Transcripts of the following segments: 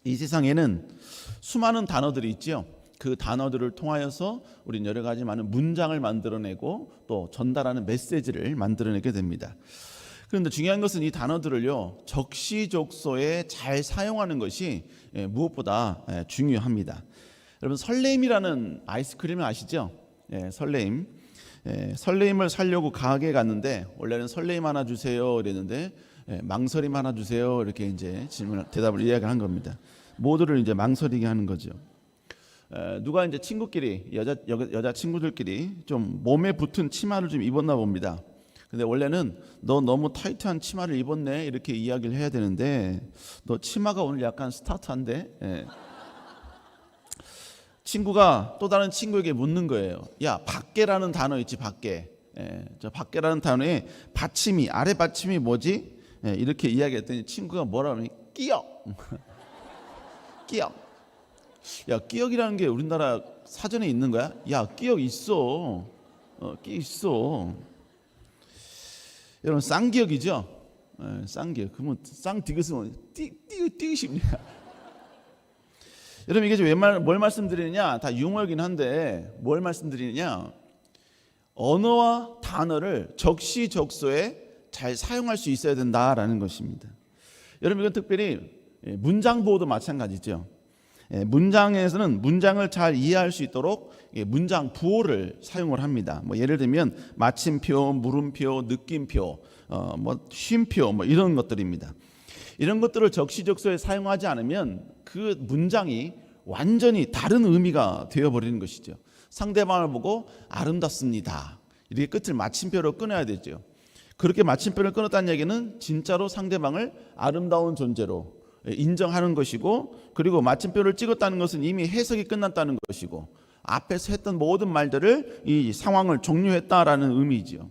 이 세상에는 수많은 단어들이 있죠. 그 단어들을 통하여서 우리는 여러 가지 많은 문장을 만들어내고 또 전달하는 메시지를 만들어내게 됩니다. 그런데 중요한 것은 이 단어들을요, 적시적소에 잘 사용하는 것이 무엇보다 중요합니다. 여러분, 설레임이라는 아이스크림을 아시죠? 설레임. 설레임을 사려고 가게에 갔는데 원래는 설레임 하나 주세요 이랬는데 망설임 하나 주세요 이렇게 이제 대답을 이야기를 한 겁니다. 모두를 이제 망설이게 하는 거죠. 누가 이제 친구끼리 여자 친구들끼리 좀 몸에 붙은 치마를 좀 입었나 봅니다. 근데 원래는 너 너무 타이트한 치마를 입었네 이렇게 이야기를 해야 되는데 너 치마가 오늘 약간 스타트한데. 친구가 또 다른 친구에게 묻는 거예요. 야, 밖에라는 단어 있지, 밖에. 저 밖에라는 단어에 받침이, 아래 받침이 뭐지? 이렇게 이야기했더니 친구가 뭐라 하니? 끼역. 끼역. 야, 끼역이라는 게 우리나라 사전에 있는 거야? 야, 끼역 있어. 끼 있어. 여러분, 쌍기역이죠? 쌍기역. 그러면 쌍디귿은 띠귿입니다. 여러분, 이게 뭘 말씀드리느냐? 다 유머이긴 한데 뭘 말씀드리느냐? 언어와 단어를 적시적소에 잘 사용할 수 있어야 된다라는 것입니다. 여러분, 이건 특별히 문장 보호도 마찬가지죠. 문장에서는 문장을 잘 이해할 수 있도록 문장 부호를 사용을 합니다. 뭐 예를 들면 마침표, 물음표, 느낌표, 쉼표 이런 것들입니다. 이런 것들을 적시적소에 사용하지 않으면 그 문장이 완전히 다른 의미가 되어버리는 것이죠. 상대방을 보고 아름답습니다 이렇게 끝을 마침표로 끊어야 되죠. 그렇게 마침표를 끊었다는 얘기는 진짜로 상대방을 아름다운 존재로 인정하는 것이고, 그리고 마침표를 찍었다는 것은 이미 해석이 끝났다는 것이고, 앞에서 했던 모든 말들을 이 상황을 종료했다라는 의미죠.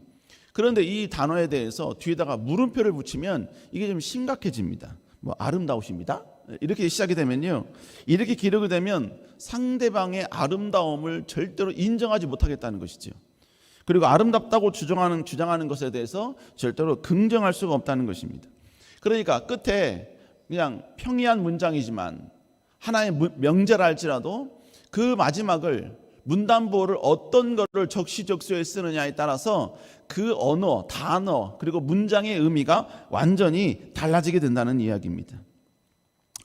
그런데 이 단어에 대해서 뒤에다가 물음표를 붙이면 이게 좀 심각해집니다. 뭐 아름다우십니다 이렇게 시작이 되면요, 이렇게 기록이 되면 상대방의 아름다움을 절대로 인정하지 못하겠다는 것이죠. 그리고 아름답다고 주장하는 것에 대해서 절대로 긍정할 수가 없다는 것입니다. 그러니까 끝에 그냥 평이한 문장이지만 하나의 명제라 할지라도 그 마지막을 문단보호를 어떤 거를 적시적소에 쓰느냐에 따라서 그 언어, 단어 그리고 문장의 의미가 완전히 달라지게 된다는 이야기입니다.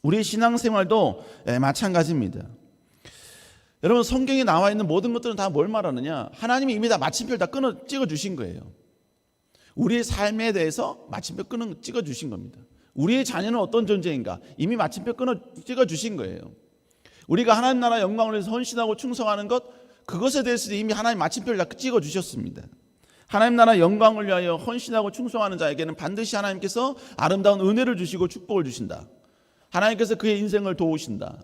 우리 신앙생활도 마찬가지입니다. 여러분, 성경에 나와 있는 모든 것들은 다 뭘 말하느냐? 하나님이 이미 다 마침표를 다 찍어 주신 거예요. 우리의 삶에 대해서 마침표 찍어 주신 겁니다. 우리의 자녀는 어떤 존재인가? 이미 마침표 찍어 주신 거예요. 우리가 하나님 나라 영광을 위해서 헌신하고 충성하는 것, 그것에 대해서 이미 하나님 마침표를 다 찍어 주셨습니다. 하나님 나라 영광을 위하여 헌신하고 충성하는 자에게는 반드시 하나님께서 아름다운 은혜를 주시고 축복을 주신다. 하나님께서 그의 인생을 도우신다.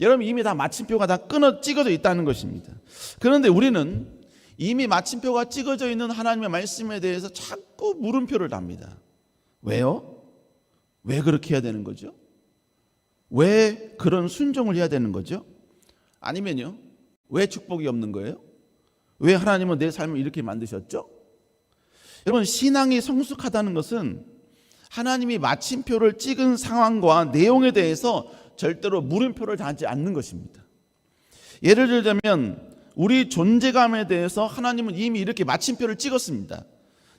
여러분, 이미 다 마침표가 다 찍어져 있다는 것입니다. 그런데 우리는 이미 마침표가 찍어져 있는 하나님의 말씀에 대해서 자꾸 물음표를 답니다. 왜요? 왜 그렇게 해야 되는 거죠? 왜 그런 순종을 해야 되는 거죠? 아니면요, 왜 축복이 없는 거예요? 왜 하나님은 내 삶을 이렇게 만드셨죠? 여러분, 신앙이 성숙하다는 것은 하나님이 마침표를 찍은 상황과 내용에 대해서 절대로 물음표를 달지 않는 것입니다. 예를 들자면 우리 존재감에 대해서 하나님은 이미 이렇게 마침표를 찍었습니다.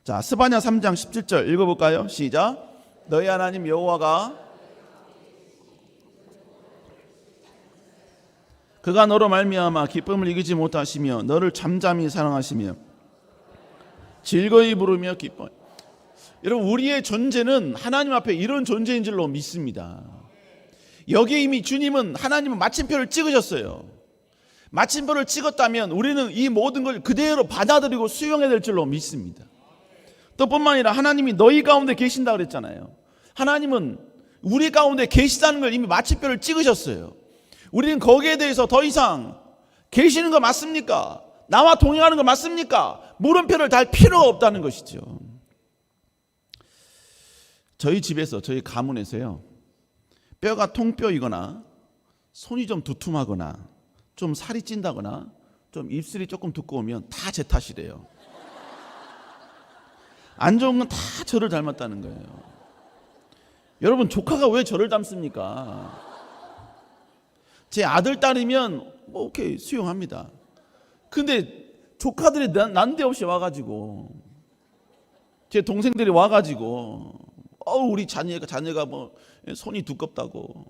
자, 스바냐 3장 17절 읽어볼까요? 시작. 너희 하나님 여호와가 그가 너로 말미암아 기쁨을 이기지 못하시며 너를 잠잠히 사랑하시며 즐거이 부르며 기뻐. 여러분, 우리의 존재는 하나님 앞에 이런 존재인 줄로 믿습니다. 여기에 이미 주님은, 하나님은 마침표를 찍으셨어요. 마침표를 찍었다면 우리는 이 모든 걸 그대로 받아들이고 수용해야 될 줄로 믿습니다. 또 뿐만 아니라 하나님이 너희 가운데 계신다 그랬잖아요. 하나님은 우리 가운데 계시다는 걸 이미 마침표를 찍으셨어요. 우리는 거기에 대해서 더 이상 계시는 거 맞습니까? 나와 동행하는 거 맞습니까? 물음표를 달 필요가 없다는 것이죠. 저희 집에서, 저희 가문에서요, 뼈가 통뼈이거나 손이 좀 두툼하거나 좀 살이 찐다거나 좀 입술이 조금 두꺼우면 다 제 탓이래요. 안 좋은 건 다 저를 닮았다는 거예요. 여러분, 조카가 왜 저를 닮습니까? 제 아들 딸이면 뭐 오케이 수용합니다. 근데 조카들이 난데없이 와가지고, 제 동생들이 와가지고 우리 자녀가 뭐 손이 두껍다고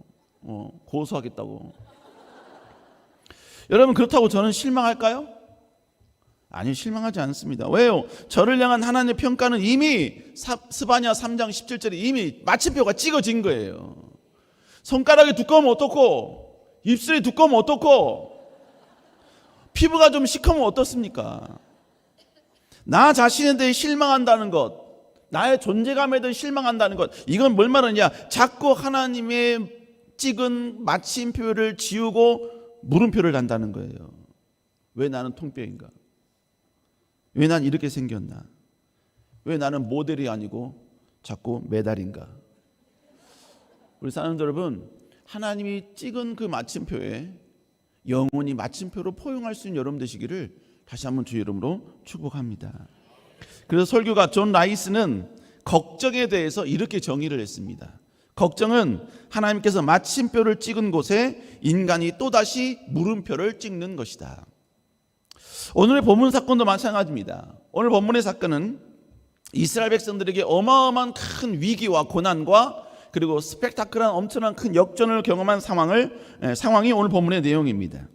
고소하겠다고. 여러분, 그렇다고 저는 실망할까요? 아니요, 실망하지 않습니다. 왜요? 저를 향한 하나님의 평가는 이미 스바냐 3장 17절에 이미 마침표가 찍어진 거예요. 손가락이 두꺼우면 어떻고, 입술이 두꺼우면 어떻고, 피부가 좀 시커면 어떻습니까? 나 자신에 대해 실망한다는 것, 나의 존재감에 대해 실망한다는 것, 이건 뭘 말하느냐? 자꾸 하나님의 찍은 마침표를 지우고 물음표를 단다는 거예요. 왜 나는 통뼈인가? 왜 난 이렇게 생겼나? 왜 나는 모델이 아니고 자꾸 메달인가? 우리 사랑하는 여러분, 하나님이 찍은 그 마침표에 영원히 마침표로 포용할 수 있는 여러분 되시기를 다시 한번 주의 이름으로 축복합니다. 그래서 설교가 존 라이스는 걱정에 대해서 이렇게 정의를 했습니다. 걱정은 하나님께서 마침표를 찍은 곳에 인간이 또다시 물음표를 찍는 것이다. 오늘의 본문 사건도 마찬가지입니다. 오늘 본문의 사건은 이스라엘 백성들에게 어마어마한 큰 위기와 고난과 그리고 스펙타클한 엄청난 큰 역전을 경험한 상황이 오늘 본문의 내용입니다.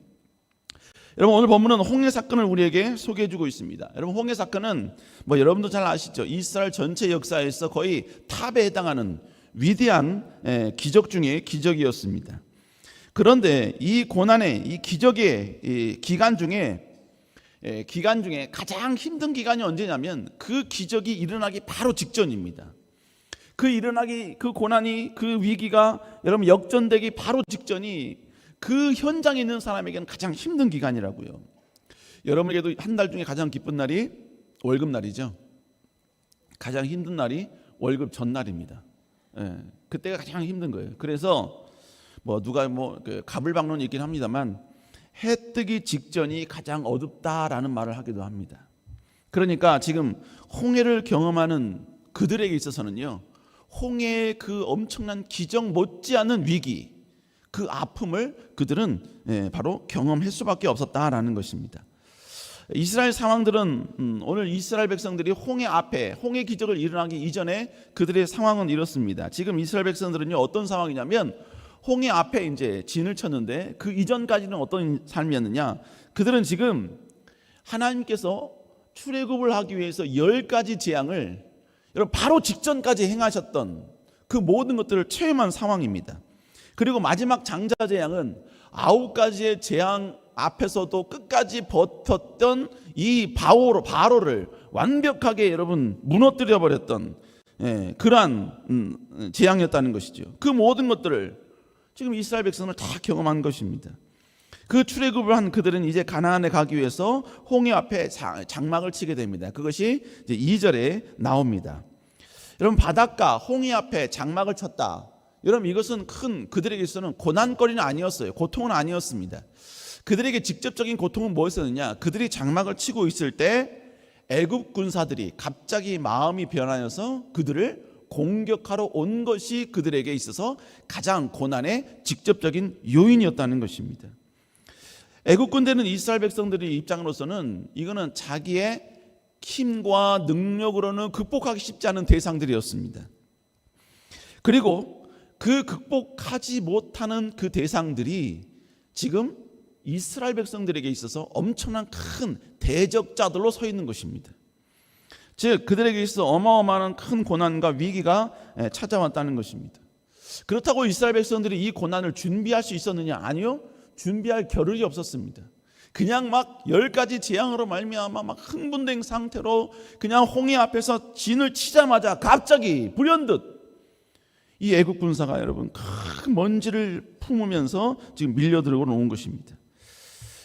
여러분, 오늘 본문은 홍해 사건을 우리에게 소개해주고 있습니다. 여러분, 홍해 사건은 여러분도 잘 아시죠? 이스라엘 전체 역사에서 거의 탑에 해당하는 위대한 기적 중에 기적이었습니다. 그런데 이 고난의 이 기적의 기간 중에 가장 힘든 기간이 언제냐면 그 기적이 일어나기 바로 직전입니다. 그 고난이, 그 위기가 여러분 역전되기 바로 직전이 그 현장에 있는 사람에게는 가장 힘든 기간이라고요. 여러분에게도 한 달 중에 가장 기쁜 날이 월급날이죠. 가장 힘든 날이 월급 전날입니다. 그때가 가장 힘든 거예요. 그래서 누가 가불방론이 있긴 합니다만 해 뜨기 직전이 가장 어둡다라는 말을 하기도 합니다. 그러니까 지금 홍해를 경험하는 그들에게 있어서는요, 홍해의 그 엄청난 기적 못지않은 위기, 그 아픔을 그들은 바로 경험할 수밖에 없었다라는 것입니다. 이스라엘 상황들은 오늘 이스라엘 백성들이 홍해 앞에 홍해 기적을 일어나기 이전에 그들의 상황은 이렇습니다. 지금 이스라엘 백성들은요, 어떤 상황이냐면 홍해 앞에 이제 진을 쳤는데 그 이전까지는 어떤 삶이었느냐? 그들은 지금 하나님께서 출애굽을 하기 위해서 10가지 재앙을 여러분 바로 직전까지 행하셨던 그 모든 것들을 체험한 상황입니다. 그리고 마지막 장자 재앙은 9가지의 재앙 앞에서도 끝까지 버텼던 이 바로를 완벽하게 여러분 무너뜨려 버렸던 그러한 재앙이었다는 것이죠. 그 모든 것들을 지금 이스라엘 백성을 다 경험한 것입니다. 그 출애굽을 한 그들은 이제 가나안에 가기 위해서 홍해 앞에 장막을 치게 됩니다. 그것이 이제 2절에 나옵니다. 여러분, 바닷가 홍해 앞에 장막을 쳤다. 여러분, 이것은 그들에게 있어서는 고난거리는 아니었어요. 고통은 아니었습니다. 그들에게 직접적인 고통은 뭐였었느냐? 그들이 장막을 치고 있을 때 애굽 군사들이 갑자기 마음이 변하여서 그들을 공격하러 온 것이 그들에게 있어서 가장 고난의 직접적인 요인이었다는 것입니다. 애굽 군대는 이스라엘 백성들의 입장으로서는 이거는 자기의 힘과 능력으로는 극복하기 쉽지 않은 대상들이었습니다. 그리고 그 극복하지 못하는 그 대상들이 지금 이스라엘 백성들에게 있어서 엄청난 큰 대적자들로 서 있는 것입니다. 즉 그들에게 있어서 어마어마한 큰 고난과 위기가 찾아왔다는 것입니다. 그렇다고 이스라엘 백성들이 이 고난을 준비할 수 있었느냐? 아니요. 준비할 겨를이 없었습니다. 그냥 막 10가지 재앙으로 말미암아 막 흥분된 상태로 그냥 홍해 앞에서 진을 치자마자 갑자기 불현듯 이 애국 군사가 여러분 큰 먼지를 품으면서 지금 밀려들고 온 것입니다.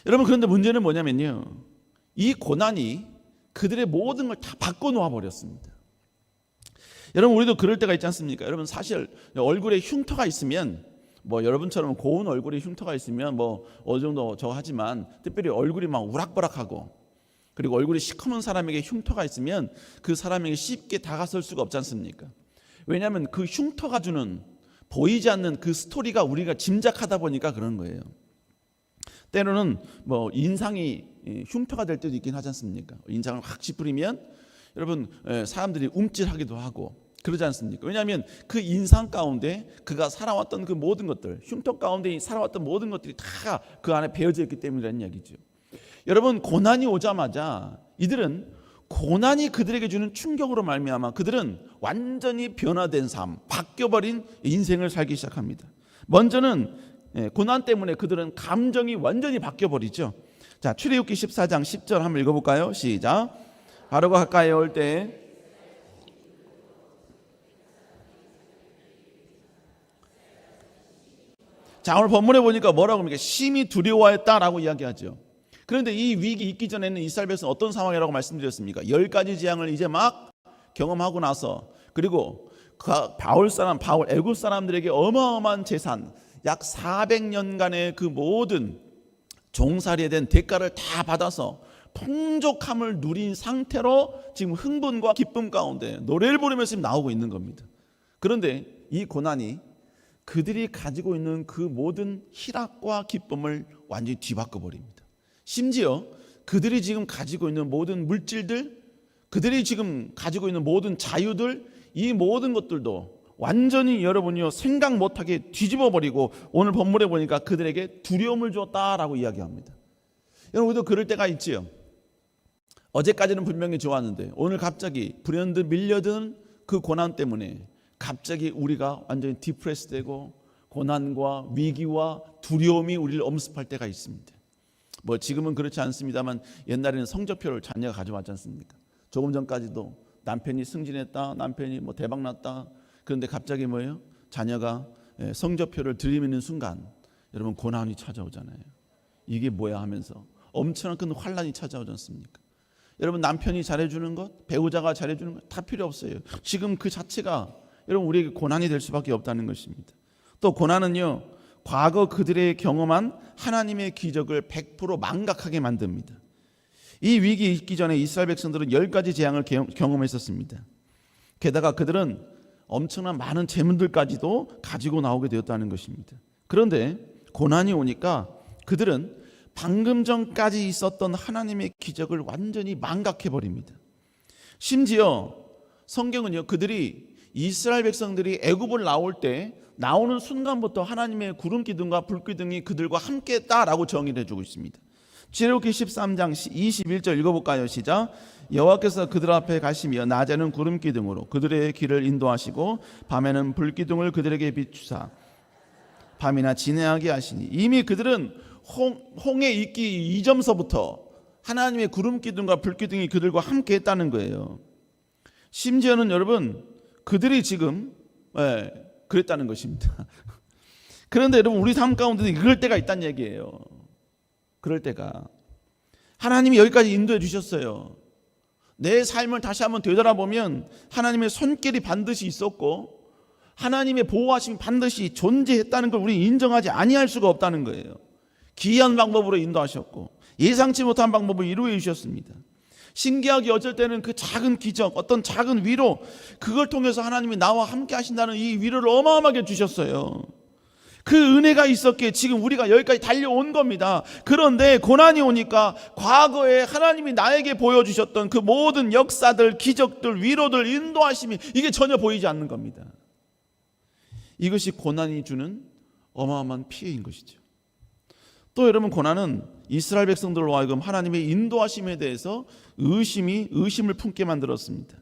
여러분, 그런데 문제는 뭐냐면요, 이 고난이 그들의 모든 걸 다 바꿔놓아 버렸습니다. 여러분, 우리도 그럴 때가 있지 않습니까? 여러분, 사실 얼굴에 흉터가 있으면 여러분처럼 고운 얼굴에 흉터가 있으면 어느 정도 하지만 특별히 얼굴이 막 우락부락하고 그리고 얼굴이 시커먼 사람에게 흉터가 있으면 그 사람에게 쉽게 다가설 수가 없지 않습니까? 왜냐하면 그 흉터가 주는 보이지 않는 그 스토리가 우리가 짐작하다 보니까 그런 거예요. 때로는 뭐 인상이 흉터가 될 때도 있긴 하지 않습니까? 인상을 확 찌푸리면 여러분 사람들이 움찔하기도 하고 그러지 않습니까? 왜냐하면 그 인상 가운데 그가 살아왔던 그 모든 것들, 흉터 가운데 살아왔던 모든 것들이 다 그 안에 배어져 있기 때문이라는 이야기죠. 여러분, 고난이 오자마자 이들은 고난이 그들에게 주는 충격으로 말미암아 그들은 완전히 변화된 삶, 바뀌어버린 인생을 살기 시작합니다. 먼저는 고난 때문에 그들은 감정이 완전히 바뀌어버리죠. 자, 출애굽기 14장 10절 한번 읽어볼까요? 시작. 바로가 가까이 올 때 자, 오늘 본문에 보니까 뭐라고 합니까? 심히 두려워했다라고 이야기하죠. 그런데 이 위기 있기 전에는 이스라엘 백성은 어떤 상황이라고 말씀드렸습니까? 10가지 재앙을 이제 막 경험하고 나서 그리고 바울 애굽 사람들에게 어마어마한 재산 약 400년간의 그 모든 종살이에 대한 대가를 다 받아서 풍족함을 누린 상태로 지금 흥분과 기쁨 가운데 노래를 부르면서 지금 나오고 있는 겁니다. 그런데 이 고난이 그들이 가지고 있는 그 모든 희락과 기쁨을 완전히 뒤바꿔 버립니다. 심지어 그들이 지금 가지고 있는 모든 물질들, 그들이 지금 가지고 있는 모든 자유들, 이 모든 것들도 완전히 여러분이요 생각 못하게 뒤집어 버리고 오늘 본문에 보니까 그들에게 두려움을 줬다라고 이야기합니다. 여러분, 우리도 그럴 때가 있지요. 어제까지는 분명히 좋았는데 오늘 갑자기 불현듯 밀려든 그 고난 때문에 갑자기 우리가 완전히 디프레스되고 고난과 위기와 두려움이 우리를 엄습할 때가 있습니다. 뭐 지금은 그렇지 않습니다만 옛날에는 성적표를 자녀가 가져왔지 않습니까? 조금 전까지도 남편이 승진했다, 남편이 뭐 대박났다. 그런데 갑자기 뭐예요? 자녀가 성적표를 들이미는 순간 여러분 고난이 찾아오잖아요. 이게 뭐야 하면서 엄청난 큰 환란이 찾아오지 않습니까? 여러분, 남편이 잘해주는 것, 배우자가 잘해주는 것 다 필요 없어요. 지금 그 자체가 여러분 우리에게 고난이 될 수밖에 없다는 것입니다. 또 고난은요 과거 그들의 경험한 하나님의 기적을 100% 망각하게 만듭니다. 이 위기 있기 전에 이스라엘 백성들은 10가지 재앙을 경험했었습니다. 게다가 그들은 엄청난 많은 재물들까지도 가지고 나오게 되었다는 것입니다. 그런데 고난이 오니까 그들은 방금 전까지 있었던 하나님의 기적을 완전히 망각해버립니다. 심지어 성경은요 그들이 이스라엘 백성들이 애굽을 나올 때 나오는 순간부터 하나님의 구름 기둥과 불 기둥이 그들과 함께 했다라고 정의를 해주고 있습니다. 출애굽기 13장 21절 읽어볼까요? 시작. 여호와께서 그들 앞에 가시며 낮에는 구름 기둥으로 그들의 길을 인도하시고 밤에는 불 기둥을 그들에게 비추사 밤이나 지내하게 하시니 이미 그들은 홍해 있기 이전서부터 하나님의 구름 기둥과 불 기둥이 그들과 함께 했다는 거예요. 심지어는 여러분 그들이 지금 그랬다는 것입니다. 그런데 여러분 우리 삶 가운데는 그럴 때가 있다는 얘기예요. 그럴 때가 하나님이 여기까지 인도해 주셨어요. 내 삶을 다시 한번 되돌아보면 하나님의 손길이 반드시 있었고 하나님의 보호하심이 반드시 존재했다는 걸 우리 인정하지 아니할 수가 없다는 거예요. 기이한 방법으로 인도하셨고 예상치 못한 방법을 이루어 주셨습니다. 신기하게 어쩔 때는 그 작은 기적, 어떤 작은 위로, 그걸 통해서 하나님이 나와 함께 하신다는 이 위로를 어마어마하게 주셨어요. 그 은혜가 있었기에 지금 우리가 여기까지 달려온 겁니다. 그런데 고난이 오니까 과거에 하나님이 나에게 보여주셨던 그 모든 역사들, 기적들, 위로들, 인도하심이 이게 전혀 보이지 않는 겁니다. 이것이 고난이 주는 어마어마한 피해인 것이죠. 또 여러분, 고난은 이스라엘 백성들로 하여금 하나님의 인도하심에 대해서 의심을 품게 만들었습니다.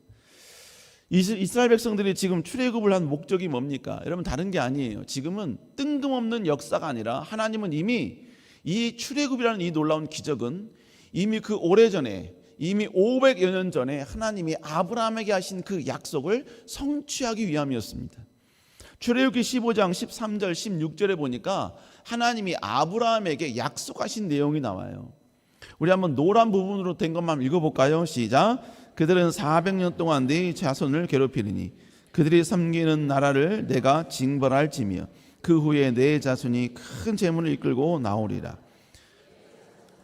이스라엘 백성들이 지금 출애굽을 한 목적이 뭡니까? 여러분, 다른 게 아니에요. 지금은 뜬금없는 역사가 아니라 하나님은 이미 이 출애굽이라는 이 놀라운 기적은 이미 그 오래전에 이미 500여 년 전에 하나님이 아브라함에게 하신 그 약속을 성취하기 위함이었습니다. 출애굽기 15장 13절 16절에 보니까 하나님이 아브라함에게 약속하신 내용이 나와요. 우리 한번 노란 부분으로 된 것만 읽어볼까요? 시작. 그들은 400년 동안 네 자손을 괴롭히리니 그들이 섬기는 나라를 내가 징벌할지며 그 후에 네 자손이 큰 재물을 이끌고 나오리라.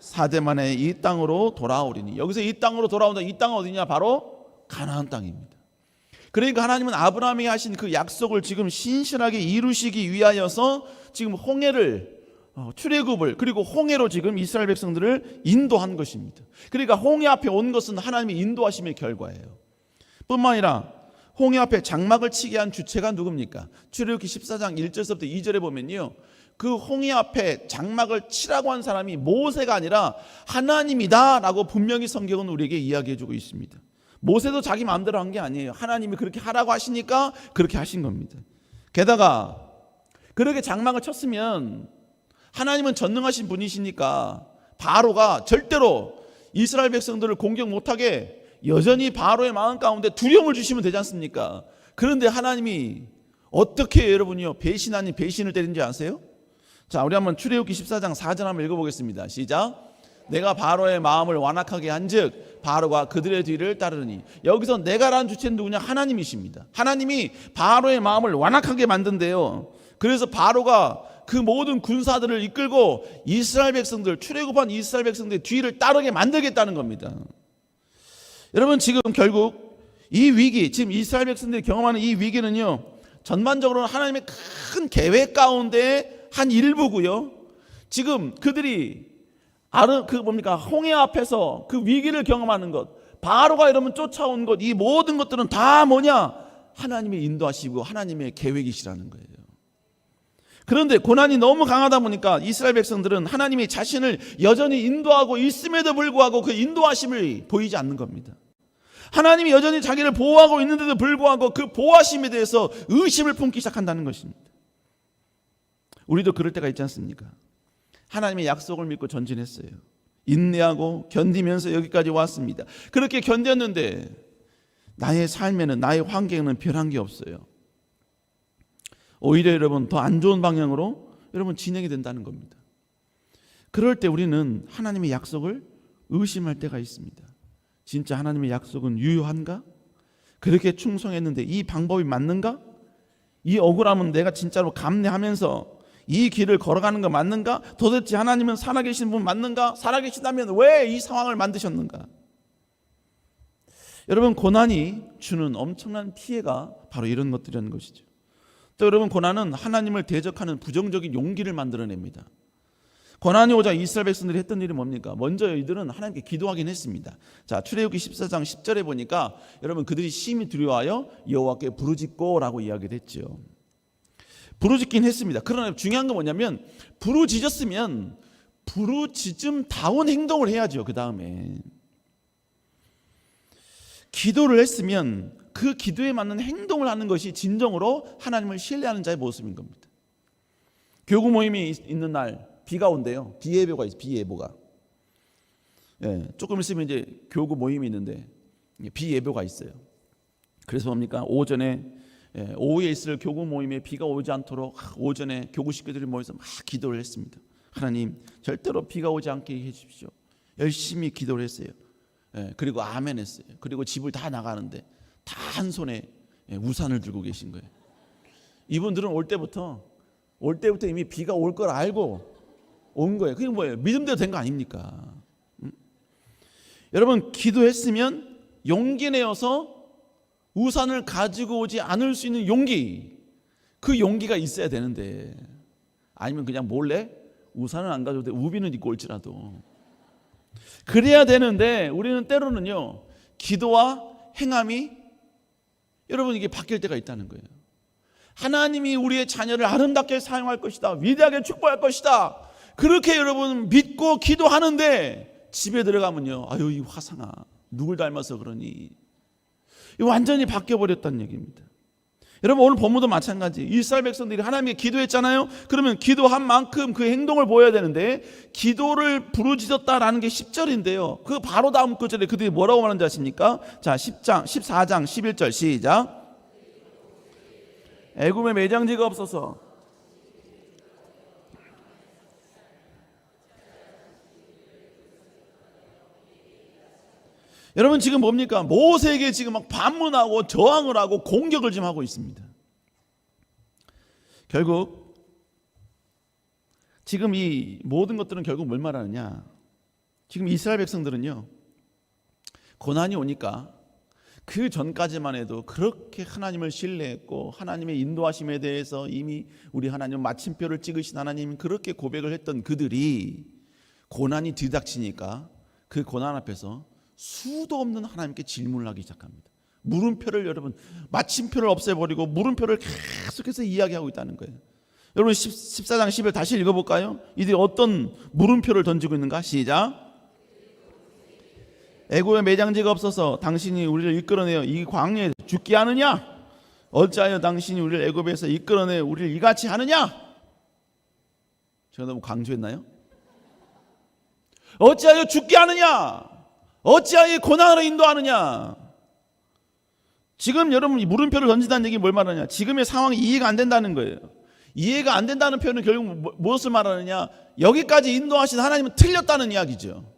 4대 만에 이 땅으로 돌아오리니. 여기서 이 땅으로 돌아온다. 이 땅은 어디냐? 바로 가나안 땅입니다. 그러니까 하나님은 아브라함에게 하신 그 약속을 지금 신실하게 이루시기 위하여서 지금 홍해를 출애굽을 그리고 홍해로 지금 이스라엘 백성들을 인도한 것입니다. 그러니까 홍해 앞에 온 것은 하나님의 인도하심의 결과예요. 뿐만 아니라 홍해 앞에 장막을 치게 한 주체가 누굽니까? 출애굽기 14장 1절부터 2절에 보면요, 그 홍해 앞에 장막을 치라고 한 사람이 모세가 아니라 하나님이다 라고 분명히 성경은 우리에게 이야기해주고 있습니다. 모세도 자기 마음대로 한 게 아니에요. 하나님이 그렇게 하라고 하시니까 그렇게 하신 겁니다. 게다가 그렇게 장막을 쳤으면 하나님은 전능하신 분이시니까 바로가 절대로 이스라엘 백성들을 공격 못하게 여전히 바로의 마음 가운데 두려움을 주시면 되지 않습니까? 그런데 하나님이 어떻게 여러분이요 배신 아닌 배신을 때린지 아세요? 자, 우리 한번 출애굽기 14장 4절 한번 읽어보겠습니다. 시작. 내가 바로의 마음을 완악하게 한즉 바로가 그들의 뒤를 따르니. 여기서 내가라는 주체는 누구냐? 하나님이십니다. 하나님이 바로의 마음을 완악하게 만든대요. 그래서 바로가 그 모든 군사들을 이끌고 이스라엘 백성들, 출애굽한 이스라엘 백성들의 뒤를 따르게 만들겠다는 겁니다. 여러분, 지금 결국 이 위기, 지금 이스라엘 백성들이 경험하는 이 위기는요, 전반적으로 하나님의 큰 계획 가운데 한 일부고요. 지금 그들이 홍해 앞에서 그 위기를 경험하는 것, 바로가 여러분 쫓아온 것, 이 모든 것들은 다 뭐냐? 하나님이 인도하시고 하나님의 계획이시라는 거예요. 그런데 고난이 너무 강하다 보니까 이스라엘 백성들은 하나님이 자신을 여전히 인도하고 있음에도 불구하고 그 인도하심을 보이지 않는 겁니다. 하나님이 여전히 자기를 보호하고 있는데도 불구하고 그 보호하심에 대해서 의심을 품기 시작한다는 것입니다. 우리도 그럴 때가 있지 않습니까? 하나님의 약속을 믿고 전진했어요. 인내하고 견디면서 여기까지 왔습니다. 그렇게 견뎠는데 나의 삶에는, 나의 환경에는 변한 게 없어요. 오히려 여러분 더 안 좋은 방향으로 여러분 진행이 된다는 겁니다. 그럴 때 우리는 하나님의 약속을 의심할 때가 있습니다. 진짜 하나님의 약속은 유효한가? 그렇게 충성했는데 이 방법이 맞는가? 이 억울함은 내가 진짜로 감내하면서 이 길을 걸어가는 거 맞는가? 도대체 하나님은 살아계신 분 맞는가? 살아계신다면 왜 이 상황을 만드셨는가? 여러분, 고난이 주는 엄청난 피해가 바로 이런 것들이라는 것이죠. 또 여러분, 고난은 하나님을 대적하는 부정적인 용기를 만들어냅니다. 고난이 오자 이스라엘 백성들이 했던 일이 뭡니까? 먼저 이들은 하나님께 기도하긴 했습니다. 자, 출애굽기 14장 10절에 보니까 여러분 그들이 심히 두려워하여 여호와께 부르짖고라고 이야기를 했죠. 부르짖긴 했습니다. 그러나 중요한 건 뭐냐면 부르짖었으면 부르짖음다운 행동을 해야죠. 그 다음에 기도를 했으면 그 기도에 맞는 행동을 하는 것이 진정으로 하나님을 신뢰하는 자의 모습인 겁니다. 교구 모임이 있는 날 비가 온대요. 비예보가 있어요. 비예보가. 조금 있으면 이제 교구 모임이 있는데 비예보가 있어요. 그래서 뭡니까? 오후에 있을 교구 모임에 비가 오지 않도록 오전에 교구 식구들이 모여서 막 기도를 했습니다. 하나님, 절대로 비가 오지 않게 해주십시오. 열심히 기도를 했어요. 그리고 아멘 했어요. 그리고 집을 다 나가는데 다 한 손에 우산을 들고 계신 거예요. 이분들은 올 때부터 이미 비가 올 걸 알고 온 거예요. 그게 뭐예요? 믿음대로 된 거 아닙니까? 여러분, 기도했으면 용기 내어서 우산을 가지고 오지 않을 수 있는 용기, 그 용기가 있어야 되는데, 아니면 그냥 몰래 우산은 안 가져도 돼, 우비는 입고 올지라도 그래야 되는데, 우리는 때로는요 기도와 행함이 여러분 이게 바뀔 때가 있다는 거예요. 하나님이 우리의 자녀를 아름답게 사용할 것이다, 위대하게 축복할 것이다, 그렇게 여러분 믿고 기도하는데 집에 들어가면요, 아유 이 화상아 누굴 닮아서 그러니, 완전히 바뀌어버렸다는 얘기입니다. 여러분, 오늘 본문도 마찬가지. 이스라엘 백성들이 하나님께 기도했잖아요. 그러면 기도한 만큼 그 행동을 보여야 되는데, 기도를 부르짖었다라는 게 10절인데요 그 바로 다음 구절에 그들이 뭐라고 말하는지 아십니까? 자, 14장 11절 시작. 애굽에 매장지가 없어서 여러분, 지금 뭡니까? 모세에게 지금 막 반문하고 저항을 하고 공격을 지금 하고 있습니다. 결국 지금 이 모든 것들은 결국 뭘 말하느냐? 지금 이스라엘 백성들은요, 고난이 오니까 그 전까지만 해도 그렇게 하나님을 신뢰했고 하나님의 인도하심에 대해서 이미 우리 하나님 마침표를 찍으신 하나님 그렇게 고백을 했던 그들이 고난이 뒤닥치니까 그 고난 앞에서 수도 없는 하나님께 질문을 하기 시작합니다. 물음표를 여러분 마침표를 없애버리고 물음표를 계속해서 이야기하고 있다는 거예요. 여러분 14장 10절 다시 읽어볼까요? 이들이 어떤 물음표를 던지고 있는가? 시작. 애굽에 매장지가 없어서 당신이 우리를 이끌어내어 이 광야에 죽게 하느냐? 어찌하여 당신이 우리를 애굽에서 이끌어내어 우리를 이같이 하느냐? 제가 너무 강조했나요? 어찌하여 죽게 하느냐? 어찌하여 고난으로 인도하느냐? 지금 여러분 물음표를 던진다는 얘기 뭘 말하냐? 지금의 상황이 이해가 안 된다는 거예요. 이해가 안 된다는 표현은 결국 무엇을 말하느냐? 여기까지 인도하신 하나님은 틀렸다는 이야기죠.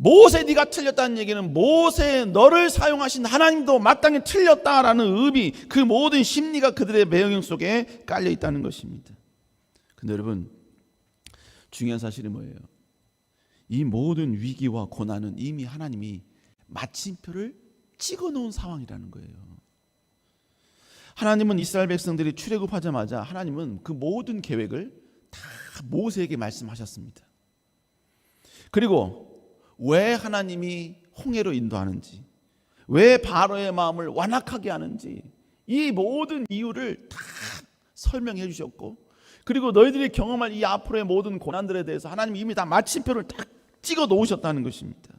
모세 네가 틀렸다는 얘기는 모세 너를 사용하신 하나님도 마땅히 틀렸다라는 의미, 그 모든 심리가 그들의 배경 속에 깔려 있다는 것입니다. 근데 여러분 중요한 사실이 뭐예요? 이 모든 위기와 고난은 이미 하나님이 마침표를 찍어놓은 상황이라는 거예요. 하나님은 이스라엘 백성들이 출애굽하자마자 하나님은 그 모든 계획을 다 모세에게 말씀하셨습니다. 그리고 왜 하나님이 홍해로 인도하는지, 왜 바로의 마음을 완악하게 하는지 이 모든 이유를 다 설명해 주셨고, 그리고 너희들이 경험할 이 앞으로의 모든 고난들에 대해서 하나님이 이미 다 마침표를 딱 찍어 놓으셨다는 것입니다.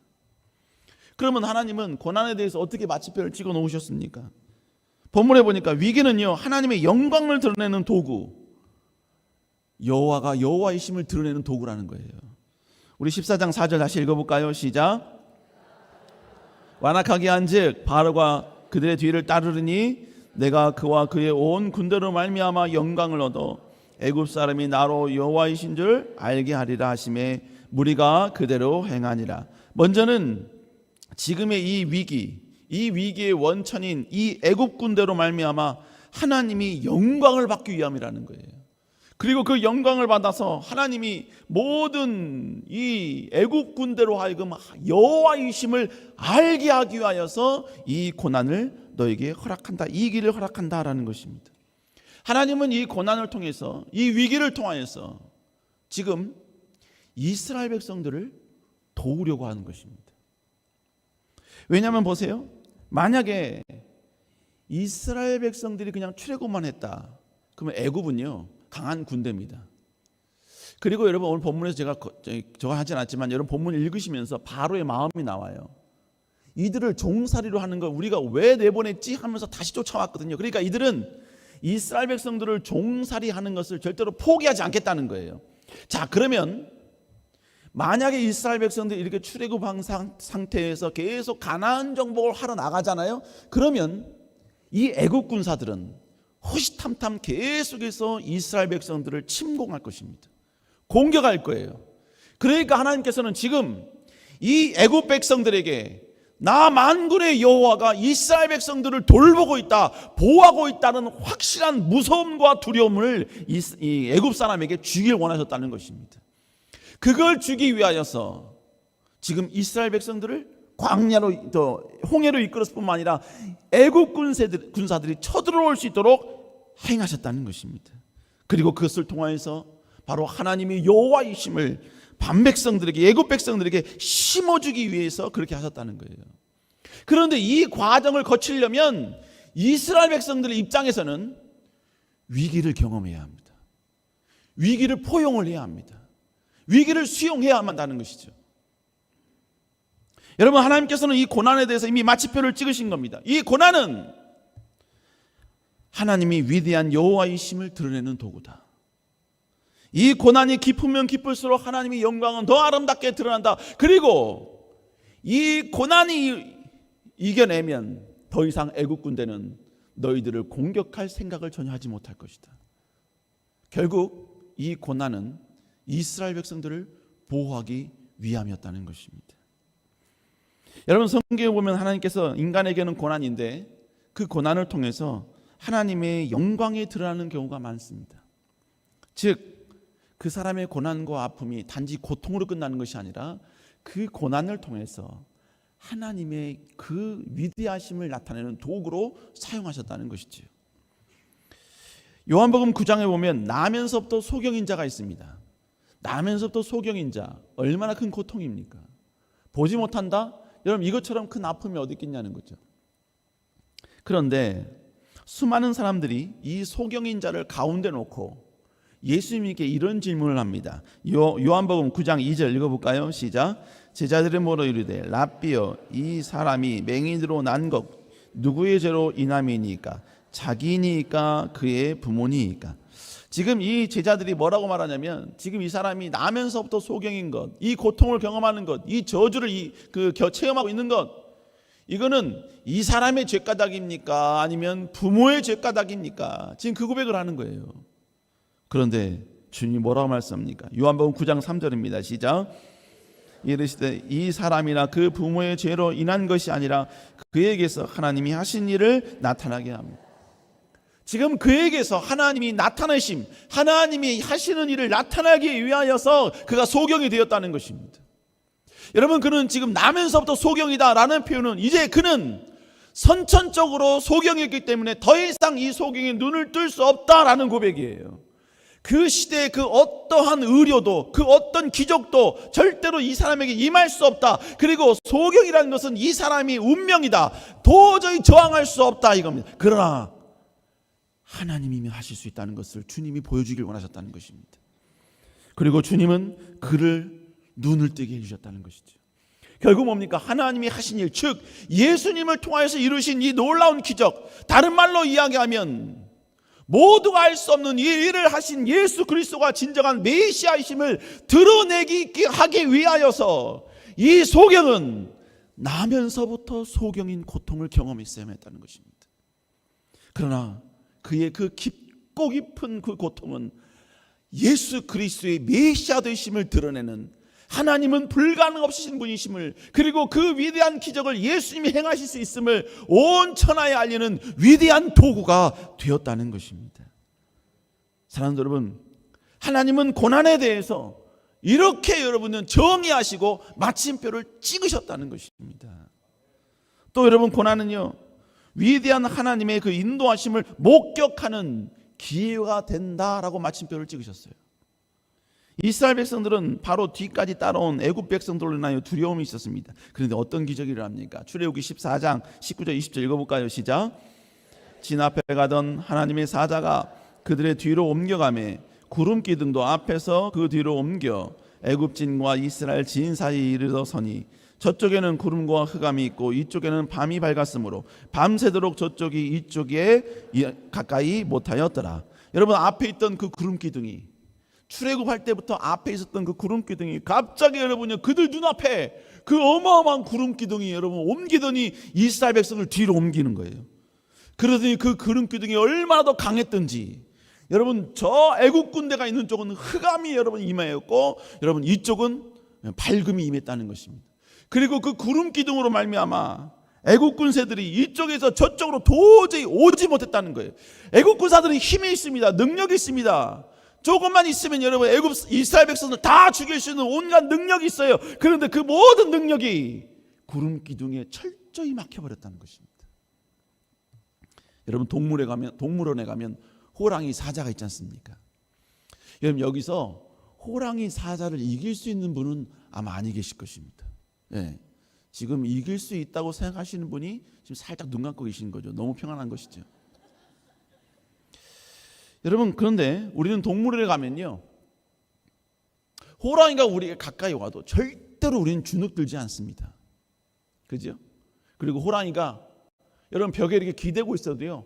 그러면 하나님은 고난에 대해서 어떻게 마침표를 찍어 놓으셨습니까? 본문에 보니까 위기는요 하나님의 영광을 드러내는 도구, 여호와가 여호와이심을 드러내는 도구라는 거예요. 우리 14장 4절 다시 읽어볼까요? 시작. 완악하게 한즉 바로가 그들의 뒤를 따르르니 내가 그와 그의 온 군대로 말미암아 영광을 얻어 애굽 사람이 나로 여호와이신 줄 알게 하리라 하심에 무리가 그대로 행하니라. 먼저는 지금의 이 위기의 원천인 이 애굽 군대로 말미암아 하나님이 영광을 받기 위함이라는 거예요. 그리고 그 영광을 받아서 하나님이 모든 이 애굽 군대로 하여금 여호와이심을 알게 하기 위하여서 이 고난을 너에게 허락한다, 이 길을 허락한다라는 것입니다. 하나님은 이 고난을 통해서, 이 위기를 통하여서 지금 이스라엘 백성들을 도우려고 하는 것입니다. 왜냐하면 보세요, 만약에 이스라엘 백성들이 그냥 출애굽만 했다 그러면 애굽은요 강한 군대입니다. 그리고 여러분 오늘 본문에서 제가 저거 하진 않지만 여러분 본문을 읽으시면서 바로의 마음이 나와요. 이들을 종살이로 하는 걸 우리가 왜 내보냈지 하면서 다시 쫓아왔거든요. 그러니까 이들은 이스라엘 백성들을 종살이하는 것을 절대로 포기하지 않겠다는 거예요. 자, 그러면 만약에 이스라엘 백성들이 이렇게 출애굽한 상태에서 계속 가나안 정복을 하러 나가잖아요. 그러면 이 애굽 군사들은 호시탐탐 계속해서 이스라엘 백성들을 침공할 것입니다. 공격할 거예요. 그러니까 하나님께서는 지금 이 애굽 백성들에게 나 만군의 여호와가 이스라엘 백성들을 돌보고 있다, 보호하고 있다는 확실한 무서움과 두려움을 이 애굽 사람에게 주길 원하셨다는 것입니다. 그걸 주기 위하여서 지금 이스라엘 백성들을 광야로 또 홍해로 이끌었을 뿐만 아니라 애굽 군사들이 쳐들어올 수 있도록 행하셨다는 것입니다. 그리고 그것을 통하여서 바로 하나님의 여호와이심을 반백성들에게, 애굽 백성들에게 심어주기 위해서 그렇게 하셨다는 거예요. 그런데 이 과정을 거치려면 이스라엘 백성들의 입장에서는 위기를 경험해야 합니다. 위기를 포용을 해야 합니다. 위기를 수용해야 한다는 것이죠. 여러분, 하나님께서는 이 고난에 대해서 이미 마침표를 찍으신 겁니다. 이 고난은 하나님이 위대한 여호와이심을 드러내는 도구다. 이 고난이 깊으면 깊을수록 하나님의 영광은 더 아름답게 드러난다. 그리고 이 고난이 이겨내면 더 이상 애국 군대는 너희들을 공격할 생각을 전혀 하지 못할 것이다. 결국 이 고난은 이스라엘 백성들을 보호하기 위함이었다는 것입니다. 여러분, 성경에 보면 하나님께서 인간에게는 고난인데 그 고난을 통해서 하나님의 영광이 드러나는 경우가 많습니다. 즉 그 사람의 고난과 아픔이 단지 고통으로 끝나는 것이 아니라 그 고난을 통해서 하나님의 그 위대하심을 나타내는 도구로 사용하셨다는 것이지요. 요한복음 9장에 보면 나면서부터 소경인 자가 있습니다. 나면서부터 소경인 자, 얼마나 큰 고통입니까? 보지 못한다? 여러분, 이것처럼 큰 아픔이 어디 있겠냐는 거죠. 그런데 수많은 사람들이 이 소경인 자를 가운데 놓고 예수님께 이런 질문을 합니다. 요한복음 9장 2절 읽어볼까요? 시작. 제자들이 물어 이르되 랍비여, 이 사람이 맹인으로 난 것 누구의 죄로 인함이니까? 자기니까 그의 부모니까? 지금 이 제자들이 뭐라고 말하냐면, 지금 이 사람이 나면서부터 소경인 것, 이 고통을 경험하는 것, 이 저주를 체험하고 있는 것, 이거는 이 사람의 죄가닥입니까? 아니면 부모의 죄가닥입니까? 지금 그 고백을 하는 거예요. 그런데 주님이 뭐라고 말씀합니까? 요한복음 9장 3절입니다. 시작. 이르시되 이 사람이나 그 부모의 죄로 인한 것이 아니라 그에게서 하나님이 하신 일을 나타나게 합니다. 지금 그에게서 하나님이 나타내심, 하나님이 하시는 일을 나타나기 위하여서 그가 소경이 되었다는 것입니다. 여러분, 그는 지금 나면서부터 소경이다라는 표현은 이제 그는 선천적으로 소경이었기 때문에 더 이상 이 소경에 눈을 뜰 수 없다라는 고백이에요. 그 시대의 그 어떠한 의료도, 그 어떤 기적도 절대로 이 사람에게 임할 수 없다. 그리고 소경이라는 것은 이 사람이 운명이다. 도저히 저항할 수 없다 이겁니다. 그러나 하나님이 하실 수 있다는 것을 주님이 보여주길 원하셨다는 것입니다. 그리고 주님은 그를 눈을 뜨게 해주셨다는 것이죠. 결국 뭡니까? 하나님이 하신 일, 즉 예수님을 통하여서 이루신 이 놀라운 기적, 다른 말로 이야기하면 모두가 알 수 없는 이 일을 하신 예수 그리스도가 진정한 메시아이심을 드러내기 하기 위하여서 이 소경은 나면서부터 소경인 고통을 경험했어야 했다는 것입니다. 그러나 그의 그 깊고 깊은 그 고통은 예수 그리스도의 메시아 되심을 드러내는, 하나님은 불가능 없으신 분이심을, 그리고 그 위대한 기적을 예수님이 행하실 수 있음을 온 천하에 알리는 위대한 도구가 되었다는 것입니다. 사랑하는 여러분, 하나님은 고난에 대해서 이렇게 여러분은 정의하시고 마침표를 찍으셨다는 것입니다. 또 여러분, 고난은요, 위대한 하나님의 그 인도하심을 목격하는 기회가 된다라고 마침표를 찍으셨어요. 이스라엘 백성들은 바로 뒤까지 따라온 애굽 백성들로 인하여 두려움이 있었습니다. 그런데 어떤 기적이 일어납니까? 출애굽기 14장 19절 20절 읽어볼까요? 시작. 진 앞에 가던 하나님의 사자가 그들의 뒤로 옮겨가매 구름 기둥도 앞에서 그 뒤로 옮겨 애굽진과 이스라엘 진 사이에 이르러 서니 저쪽에는 구름과 흑암이 있고 이쪽에는 밤이 밝았으므로 밤새도록 저쪽이 이쪽에 가까이 못하였더라. 여러분, 앞에 있던 그 구름 기둥이, 출애굽할 때부터 앞에 있었던 그 구름 기둥이 갑자기 여러분요, 그들 눈앞에 그 어마어마한 구름 기둥이 여러분 옮기더니 이스라엘 백성을 뒤로 옮기는 거예요. 그러더니 그 구름 기둥이 얼마나 더 강했던지, 여러분 저 애굽 군대가 있는 쪽은 흑암이 여러분 임하였고 여러분 이쪽은 밝음이 임했다는 것입니다. 그리고 그 구름 기둥으로 말미암아 애굽 군사들이 이쪽에서 저쪽으로 도저히 오지 못했다는 거예요. 애굽 군사들은 힘이 있습니다. 능력이 있습니다. 조금만 있으면 여러분 애굽 이스라엘 백성을 다 죽일 수 있는 온갖 능력이 있어요. 그런데 그 모든 능력이 구름 기둥에 철저히 막혀버렸다는 것입니다. 여러분, 동물원에 가면 호랑이 사자가 있지 않습니까? 여러분, 여기서 호랑이 사자를 이길 수 있는 분은 아마 아니 계실 것입니다. 네. 지금 이길 수 있다고 생각하시는 분이 지금 살짝 눈 감고 계시는 거죠. 너무 평안한 것이죠. 여러분, 그런데 우리는 동물원에 가면요, 호랑이가 우리에게 가까이 와도 절대로 우리는 주눅 들지 않습니다. 그죠? 그리고 호랑이가 여러분 벽에 이렇게 기대고 있어도요,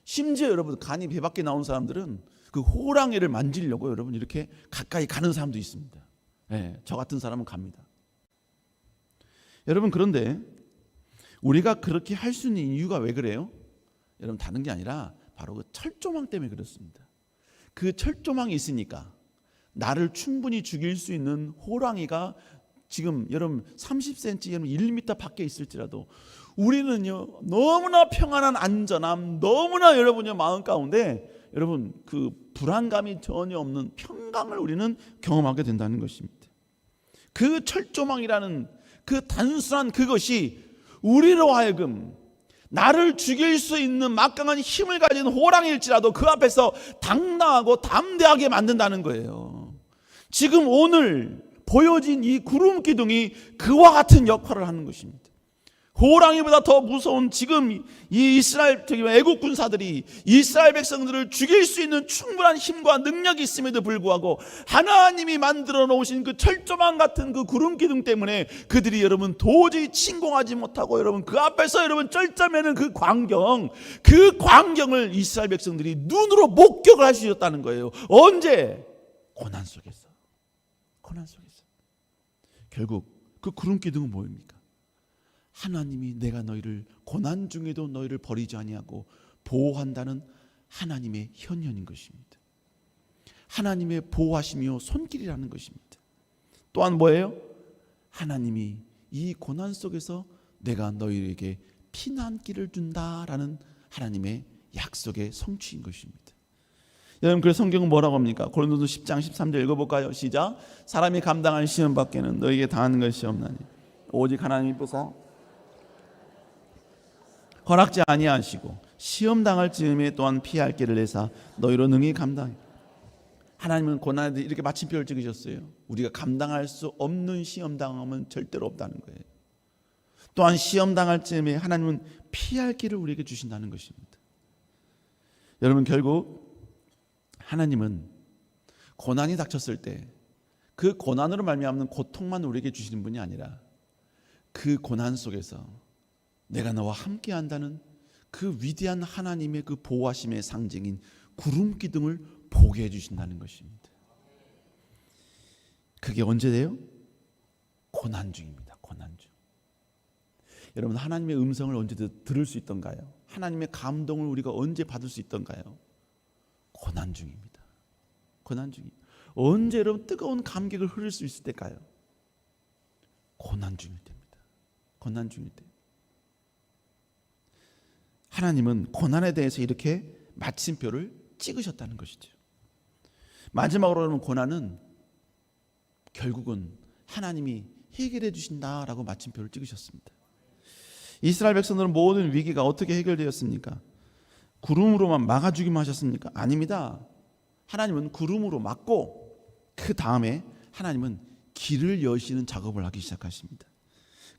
심지어 여러분 간이 배 밖에 나온 사람들은 그 호랑이를 만지려고 여러분 이렇게 가까이 가는 사람도 있습니다. 네, 저 같은 사람은 갑니다. 여러분, 그런데 우리가 그렇게 할 수 있는 이유가 왜 그래요? 여러분, 다른 게 아니라 바로 그 철조망 때문에 그렇습니다. 그 철조망이 있으니까 나를 충분히 죽일 수 있는 호랑이가 지금 여러분 30cm, 여러분 1m 밖에 있을지라도 우리는요 너무나 평안한 안전함, 너무나 여러분의 마음 가운데 여러분 그 불안감이 전혀 없는 평강을 우리는 경험하게 된다는 것입니다. 그 철조망이라는 그 단순한 그것이 우리로 하여금 나를 죽일 수 있는 막강한 힘을 가진 호랑이일지라도 그 앞에서 당당하고 담대하게 만든다는 거예요. 지금 오늘 보여진 이 구름 기둥이 그와 같은 역할을 하는 것입니다. 호랑이보다 더 무서운 지금 이 이스라엘 애국 군사들이 이스라엘 백성들을 죽일 수 있는 충분한 힘과 능력이 있음에도 불구하고 하나님이 만들어 놓으신 그 철조망 같은 그 구름 기둥 때문에 그들이 여러분 도저히 침공하지 못하고 여러분 그 앞에서 여러분 쩔쩔매는 그 광경을 이스라엘 백성들이 눈으로 목격을 할 수 있었다는 거예요. 언제? 고난 속에서. 결국 그 구름 기둥은 뭐입니까? 하나님이 내가 너희를 고난 중에도 너희를 버리지 아니하고 보호한다는 하나님의 현현인 것입니다. 하나님의 보호하심이요 손길이라는 것입니다. 또한 뭐예요? 하나님이 이 고난 속에서 내가 너희에게 피난길을 준다라는 하나님의 약속의 성취인 것입니다. 여러분 그래서 성경은 뭐라고 합니까? 고린도서 10장 13절 읽어볼까요? 시작. 사람이 감당할 시험 밖에는 너희에게 당하는 것이 없나니 오직 하나님께서 허락지 아니하시고 시험 당할 즈음에 또한 피할 길을 내사 너희로 능히 감당해. 하나님은 고난에 이렇게 마침표를 찍으셨어요. 우리가 감당할 수 없는 시험 당함은 절대로 없다는 거예요. 또한 시험 당할 즈음에 하나님은 피할 길을 우리에게 주신다는 것입니다. 여러분 결국 하나님은 고난이 닥쳤을 때 그 고난으로 말미암는 고통만 우리에게 주시는 분이 아니라 그 고난 속에서 내가 너와 함께 한다는 그 위대한 하나님의 그 보호하심의 상징인 구름 기둥을 보게 해주신다는 것입니다. 그게 언제 돼요? 고난 중입니다. 고난 중. 여러분 하나님의 음성을 언제 들을 수 있던가요? 하나님의 감동을 우리가 언제 받을 수 있던가요? 고난 중입니다. 고난 중입니다. 언제 여러분 뜨거운 감격을 흐릴 수 있을 때일까요? 고난 중일 때입니다. 고난 중일 때. 하나님은 고난에 대해서 이렇게 마침표를 찍으셨다는 것이죠. 마지막으로는 고난은 결국은 하나님이 해결해 주신다라고 마침표를 찍으셨습니다. 이스라엘 백성들은 모든 위기가 어떻게 해결되었습니까? 구름으로만 막아주기만 하셨습니까? 아닙니다. 하나님은 구름으로 막고 그 다음에 하나님은 길을 여시는 작업을 하기 시작하십니다.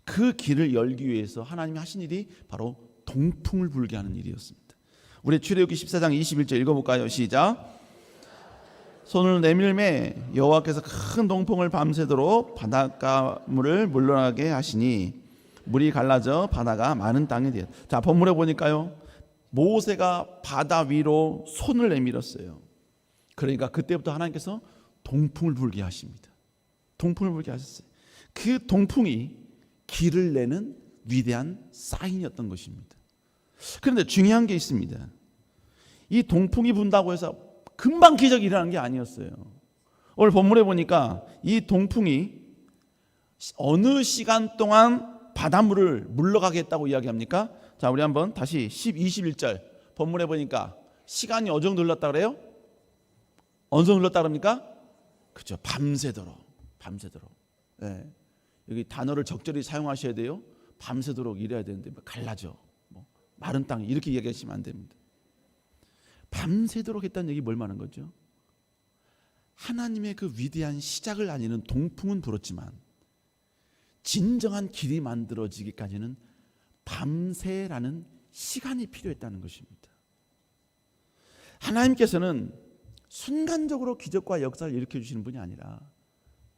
그 길을 열기 위해서 하나님이 하신 일이 바로 동풍을 불게 하는 일이었습니다. 우리 출애굽기 14장 21절 읽어볼까요? 시작. 손을 내밀매 여호와께서 큰 동풍을 밤새도록 바닷가 물을 물러나게 하시니 물이 갈라져 바다가 많은 땅이 되었다. 자, 본문에 보니까요, 모세가 바다 위로 손을 내밀었어요. 그러니까 그때부터 하나님께서 동풍을 불게 하십니다. 동풍을 불게 하셨어요. 그 동풍이 길을 내는 위대한 사인이었던 것입니다. 그런데 중요한 게 있습니다. 이 동풍이 분다고 해서 금방 기적이 일어나는 게 아니었어요. 오늘 본문에 보니까 이 동풍이 어느 시간 동안 바닷물을 물러가게 했다고 이야기합니까? 자, 우리 한번 다시 21절 본문에 보니까 시간이 어느 정도 흘렀다 그래요? 어느 정도 흘렀다 그럽니까? 그렇죠. 밤새도록. 네. 여기 단어를 적절히 사용하셔야 돼요. 밤새도록 일해야 되는데 갈라져. 마른 땅 이렇게 이야기하시면 안 됩니다. 밤새도록 했다는 얘기 뭘 말하는 거죠? 하나님의 그 위대한 시작을 알리는 동풍은 불었지만 진정한 길이 만들어지기까지는 밤새라는 시간이 필요했다는 것입니다. 하나님께서는 순간적으로 기적과 역사를 일으켜 주시는 분이 아니라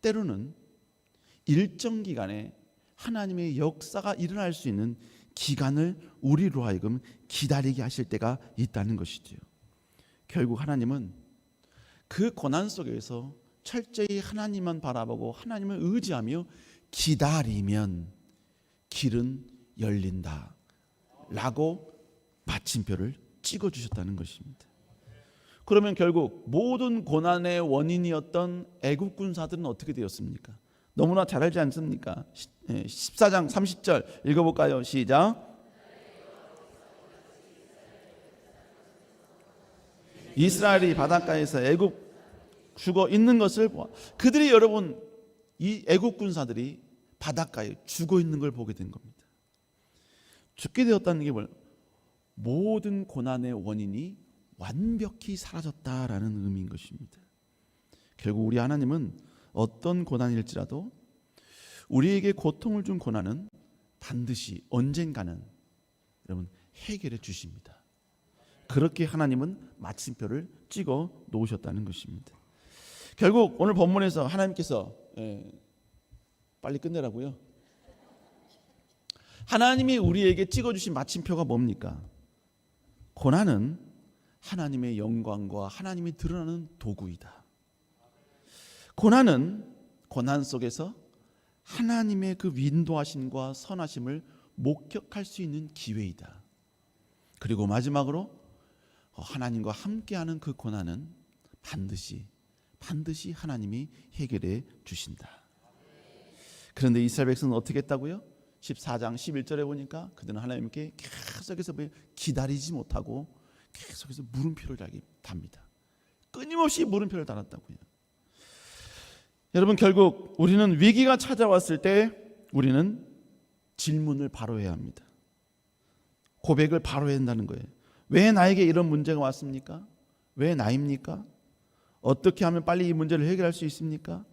때로는 일정 기간에 하나님의 역사가 일어날 수 있는 기간을 우리로 하여금 기다리게 하실 때가 있다는 것이죠. 결국 하나님은 그 고난 속에서 철저히 하나님만 바라보고 하나님을 의지하며 기다리면 길은 열린다 라고 마침표를 찍어주셨다는 것입니다. 그러면 결국 모든 고난의 원인이었던 애국 군사들은 어떻게 되었습니까? 너무나 잘 알지 않습니까? 14장 30절 읽어볼까요? 시작. 이스라엘이 바닷가에서 애국 죽어 있는 것을 보아. 그들이 여러분 이 애국 군사들이 바닷가에 죽어 있는 걸 보게 된 겁니다. 죽게 되었다는 게 뭘? 모든 고난의 원인이 완벽히 사라졌다라는 의미인 것입니다. 결국 우리 하나님은 어떤 고난일지라도 우리에게 고통을 준 고난은 반드시 언젠가는 여러분 해결해 주십니다. 그렇게 하나님은 마침표를 찍어 놓으셨다는 것입니다. 결국 오늘 본문에서 하나님께서 빨리 끝내라고요. 하나님이 우리에게 찍어주신 마침표가 뭡니까? 고난은 하나님의 영광과 하나님이 드러나는 도구이다. 고난은 고난 속에서 하나님의 그 인도하심과 선하심을 목격할 수 있는 기회이다. 그리고 마지막으로 하나님과 함께하는 그 고난은 반드시 하나님이 해결해 주신다. 그런데 이스라엘 백성은 어떻게 했다고요? 14장 11절에 보니까 그들은 하나님께 계속해서 기다리지 못하고 계속해서 물음표를 답니다. 끊임없이 물음표를 달았다고요. 여러분, 결국 우리는 위기가 찾아왔을 때 우리는 질문을 바로 해야 합니다. 고백을 바로 해야 한다는 거예요. 왜 나에게 이런 문제가 왔습니까? 왜 나입니까? 어떻게 하면 빨리 이 문제를 해결할 수 있습니까?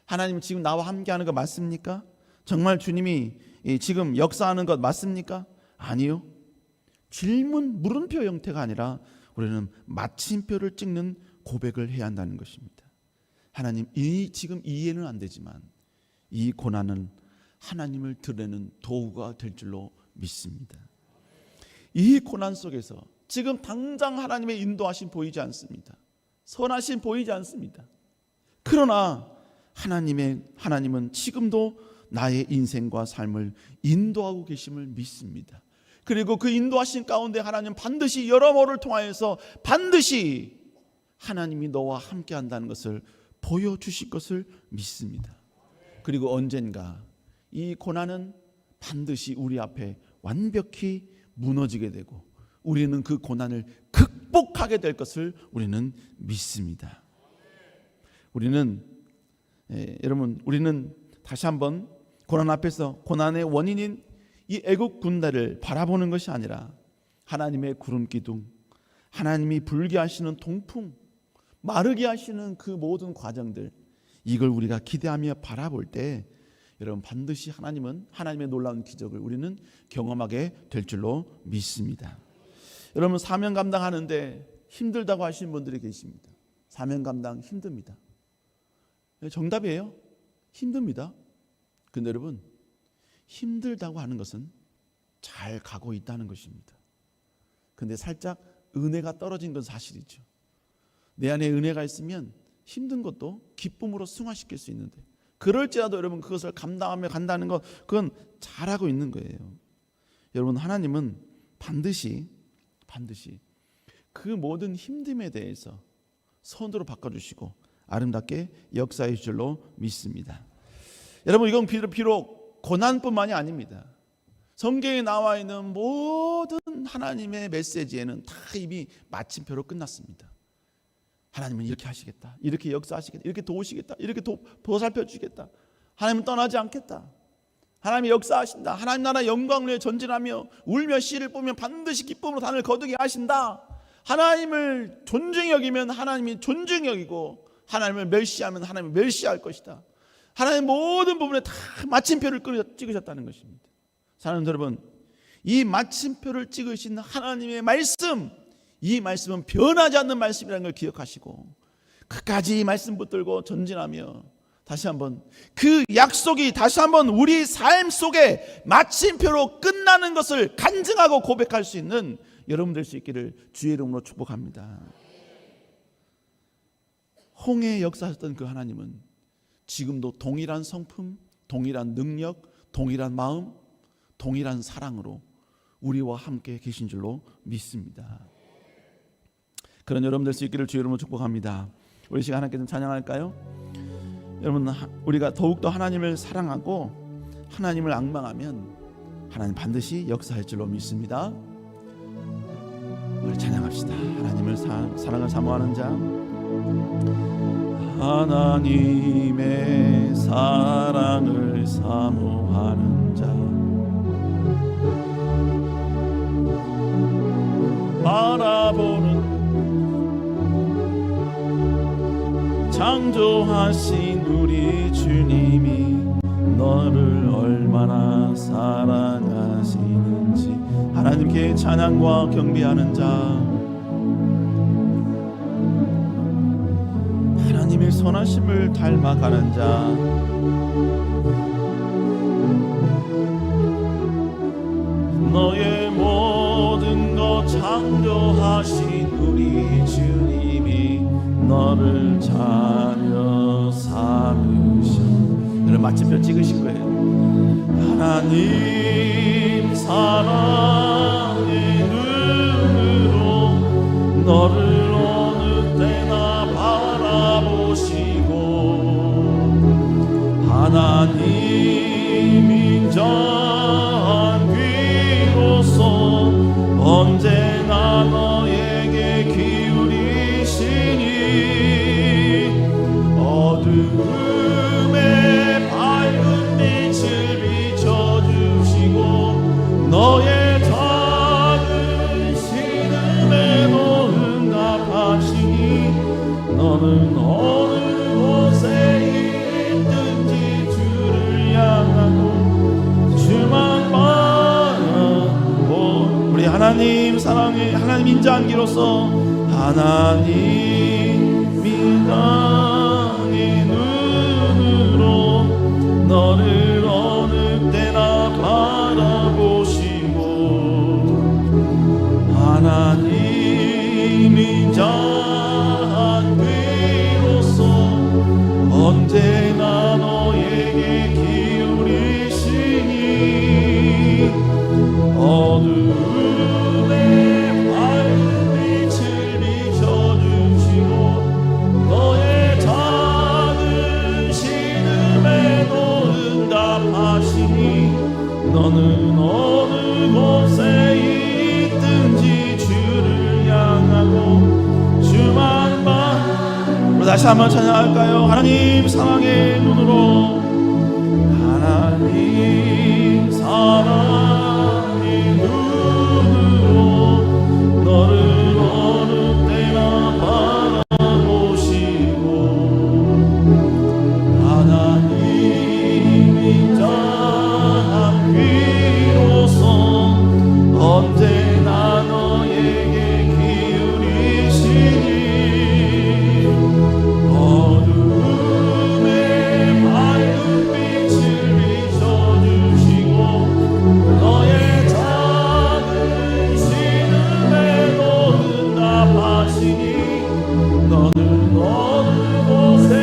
하나님 지금 나와 함께하는 거 맞습니까? 정말 주님이 지금 역사하는 것 맞습니까? 아니요. 질문, 물음표 형태가 아니라 우리는 마침표를 찍는 고백을 해야 한다는 것입니다. 하나님, 지금 이해는 안 되지만 이 고난은 하나님을 드러내는 도구가 될 줄로 믿습니다. 이 고난 속에서 지금 당장 하나님의 인도하심 보이지 않습니다. 선하심 보이지 않습니다. 그러나 하나님은 지금도 나의 인생과 삶을 인도하고 계심을 믿습니다. 그리고 그 인도하신 가운데 하나님 반드시 여러모를 통하여서 반드시 하나님이 너와 함께 한다는 것을 보여주실 것을 믿습니다. 그리고 언젠가 이 고난은 반드시 우리 앞에 완벽히 무너지게 되고 우리는 그 고난을 극복하게 될 것을 우리는 믿습니다. 우리는 다시 한번 고난 앞에서 고난의 원인인 이 애국 군대를 바라보는 것이 아니라 하나님의 구름 기둥, 하나님이 불게 하시는 동풍, 마르게 하시는 그 모든 과정들, 이걸 우리가 기대하며 바라볼 때 여러분 반드시 하나님의 놀라운 기적을 우리는 경험하게 될 줄로 믿습니다. 여러분, 사명 감당하는데 힘들다고 하시는 분들이 계십니다. 사명 감당 힘듭니다. 정답이에요. 힘듭니다. 근데 여러분, 힘들다고 하는 것은 잘 가고 있다는 것입니다. 근데 살짝 은혜가 떨어진 건 사실이죠. 내 안에 은혜가 있으면 힘든 것도 기쁨으로 승화시킬 수 있는데, 그럴지라도 여러분 그것을 감당하며 간다는 것, 그건 잘하고 있는 거예요. 여러분, 하나님은 반드시 그 모든 힘듦에 대해서 선으로 바꿔주시고 아름답게 역사의 줄로 믿습니다. 여러분, 이건 비록 고난뿐만이 아닙니다. 성경에 나와 있는 모든 하나님의 메시지에는 다 이미 마침표로 끝났습니다. 하나님은 이렇게 하시겠다, 이렇게 역사하시겠다, 이렇게 도우시겠다, 이렇게 보살펴 주시겠다. 하나님은 떠나지 않겠다. 하나님이 역사하신다. 하나님 나라 영광을 위해 전진하며 울며 씨를 뿌며 반드시 기쁨으로 단을 거두게 하신다. 하나님을 존중히 여기면 하나님이 존중히 여기고, 하나님을 멸시하면 하나님이 멸시할 것이다. 하나님 모든 부분에 다 마침표를 찍으셨다는 것입니다. 사랑하는 여러분, 이 마침표를 찍으신 하나님의 말씀, 이 말씀은 변하지 않는 말씀이라는 걸 기억하시고 끝까지 이 말씀 붙들고 전진하며 다시 한번 그 약속이 다시 한번 우리 삶 속에 마침표로 끝나는 것을 간증하고 고백할 수 있는 여러분 될 수 있기를 주의 이름으로 축복합니다. 홍해에 역사하셨던 그 하나님은 지금도 동일한 성품, 동일한 능력, 동일한 마음, 동일한 사랑으로 우리와 함께 계신 줄로 믿습니다. 그런 여러분 될 수 있기를 주의 이름으로 축복합니다. 우리 시간 함께 좀 찬양할까요? 여러분, 우리가 더욱더 하나님을 사랑하고 하나님을 앙망하면 하나님 반드시 역사할 줄로 믿습니다. 우리 찬양합시다. 하나님을 사랑을 사모하는 자. 하나님의 사랑을 사모하는 자, 바라보는 창조하신 우리 주님이 너를 얼마나 사랑하시는지 하나님께 찬양과 경배하는 자, 하나님의 선하심을 닮아가는 자, 너의 모든 것 창조하신 우리 주님이 너를 자녀 삼으셔. 여러분 마침표 찍으실 거예요. 하나님 사랑의 눈으로 너를 어느 때나 바라보시고 하나님 인자한 귀로서 언제나 너에게 기울이시니 어둠에 밝은 빛을 비춰주시고 너의 작은 신음에도 응답하시니 너는 어느 곳에 있든지 주를 향하고 주만 바라보. 우리 하나님 사랑의 하나님 인자한 기로서 하나님 인자의 눈으로 너를 어느 때나 바라보시고 하나님 인자한 귀로서 언제나 너에게 기울이시니 어둠에 밝은 빛을 비춰주시고 너의 작은 신음에도 응답하시니 너는 어느 곳에 있든지 주를 향하고 주만 바라보시고. 다시 한번 찬양할까요? 하나님 사랑의 눈으로 하나님 사랑의 눈으로 너를 어느 때나 바라보시고 하나님 인자한 귀로서 언제나 너에게 기울이시니 어둠에 밝은 빛을 비춰주시고 너의 작은 신음에도 응답하시니 너는 어느 곳에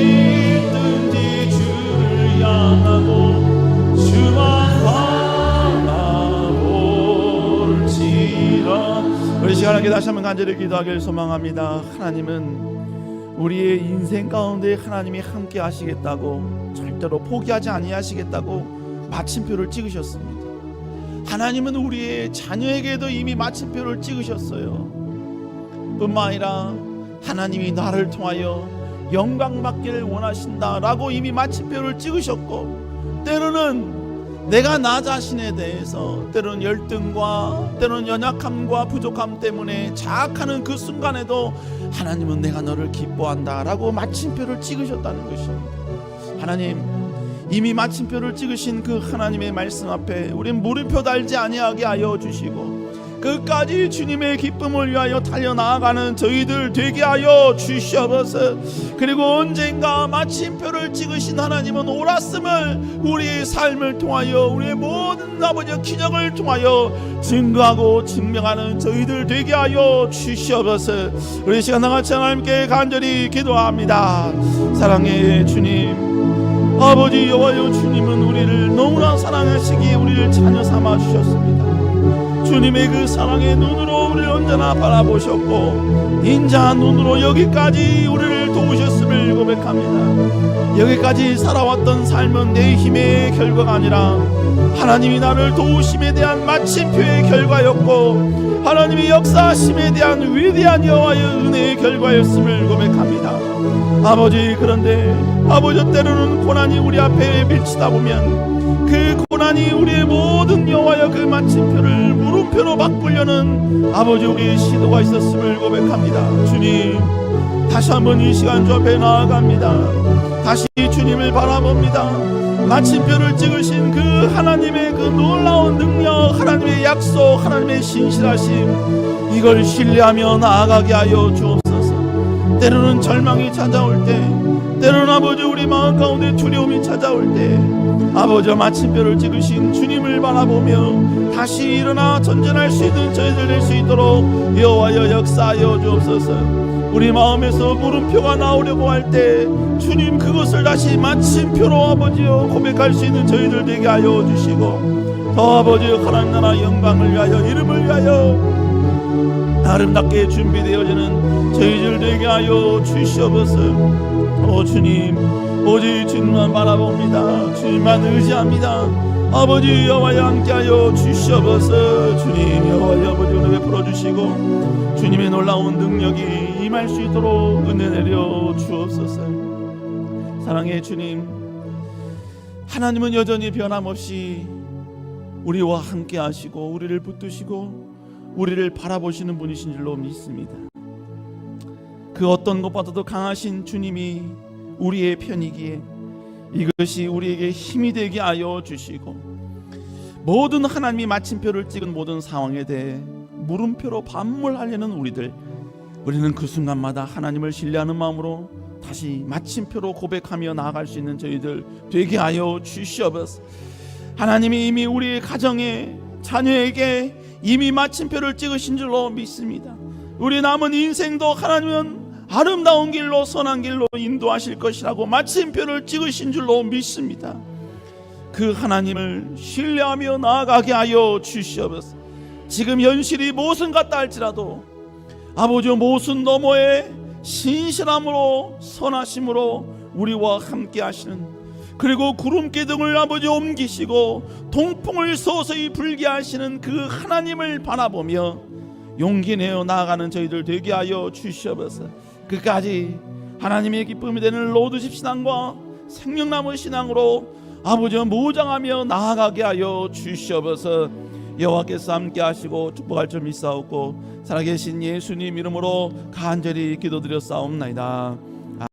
있든지 주를 향하고 주만 바라볼지라. 우리 시간에 다시 한번 간절히 기도하길 소망합니다. 하나님은 우리의 인생 가운데 하나님이 함께 하시겠다고 절대로 포기하지 아니하시겠다고 마침표를 찍으셨습니다. 하나님은 우리의 자녀에게도 이미 마침표를 찍으셨어요. 뿐만 아니라 하나님이 나를 통하여 영광 받기를 원하신다라고 이미 마침표를 찍으셨고 때로는 내가 나 자신에 대해서 때로는 열등과 때로는 연약함과 부족함 때문에 자학하는 그 순간에도 하나님은 내가 너를 기뻐한다 라고 마침표를 찍으셨다는 것입니다. 하나님 이미 마침표를 찍으신 그 하나님의 말씀 앞에 우린 물음표 달지 아니하게 하여 주시고 끝까지 주님의 기쁨을 위하여 달려나아가는 저희들 되게 하여 주시옵소서. 그리고 언젠가 마침표를 찍으신 하나님은 옳았음을 우리의 삶을 통하여 우리의 모든 아버지의 기적을 통하여 증거하고 증명하는 저희들 되게 하여 주시옵소서. 우리 시간 나같이 하나님께 간절히 기도합니다. 사랑의 주님 아버지 여호와여 주님은 우리를 너무나 사랑하시기에 우리를 자녀 삼아 주셨습니다. 주님의 그 사랑의 눈으로 우리를 언제나 바라보셨고 인자한 눈으로 여기까지 우리를 도우셨음을 고백합니다. 여기까지 살아왔던 삶은 내 힘의 결과가 아니라 하나님이 나를 도우심에 대한 마침표의 결과였고 하나님의 역사하심에 대한 위대한 여호와의 은혜의 결과였음을 고백합니다. 아버지, 그런데 아버지, 때로는 고난이 우리 앞에 밀치다 보면 그 고난이 우리의 모든 여호와의 그 마침표를 물음표로 바꾸려는 아버지 우리의 시도가 있었음을 고백합니다. 주님, 다시 한번 이 시간 주 앞에 나아갑니다. 다시 주님을 바라봅니다. 마침표를 찍으신 그 하나님의 그 놀라운 능력, 하나님의 약속, 하나님의 신실하심, 이걸 신뢰하며 나아가게 하여 주옵소서. 때로는 절망이 찾아올 때, 때로는 아버지 우리 마음 가운데 두려움이 찾아올 때 아버지 마침표를 찍으신 주님을 바라보며 다시 일어나 전진할 수 있는 저희들 될 수 있도록 여호와여 역사하여 주옵소서. 우리 마음에서 물음표가 나오려고 할 때 주님 그것을 다시 마침표로 아버지여 고백할 수 있는 저희들 되게 하여 주시고 더 아버지여 하나님 나라 영광을 위하여 이름을 위하여 아름답게 준비되어지는 저희들 되게 하여 주시옵소서. 오 주님, 오직 주님만 바라봅니다. 주님만 의지합니다. 아버지 여호와와 함께하여 주시옵소서. 주님 여호와 아버지 은혜 베풀어 주시고 주님의 놀라운 능력이 임할 수 있도록 은혜 내려 주옵소서. 사랑의 주님, 하나님은 여전히 변함없이 우리와 함께 하시고 우리를 붙드시고 우리를 바라보시는 분이신 줄로 믿습니다. 그 어떤 것보다도 강하신 주님이 우리의 편이기에 이것이 우리에게 힘이 되게 하여 주시고 모든 하나님이 마침표를 찍은 모든 상황에 대해 물음표로 반물하려는 우리는 그 순간마다 하나님을 신뢰하는 마음으로 다시 마침표로 고백하며 나아갈 수 있는 저희들 되게 하여 주시옵소서. 하나님이 이미 우리의 가정에 자녀에게 이미 마침표를 찍으신 줄로 믿습니다. 우리 남은 인생도 하나님은 아름다운 길로 선한 길로 인도하실 것이라고 마침표를 찍으신 줄로 믿습니다. 그 하나님을 신뢰하며 나아가게 하여 주시옵소서. 지금 현실이 무슨 같다 할지라도 아버지 모순 너머에 신실함으로 선하심으로 우리와 함께 하시는, 그리고 구름 기둥을 아버지 옮기시고 동풍을 서서히 불게 하시는 그 하나님을 바라보며 용기 내어 나아가는 저희들 되게 하여 주시옵소서. 끝까지 하나님의 기쁨이 되는 로드십 신앙과 생명나무 신앙으로 아버지 무장하며 나아가게 하여 주시옵소서. 여호와께서 함께 하시고 축복할 점 있사옵고 살아계신 예수님 이름으로 간절히 기도드렸사옵나이다.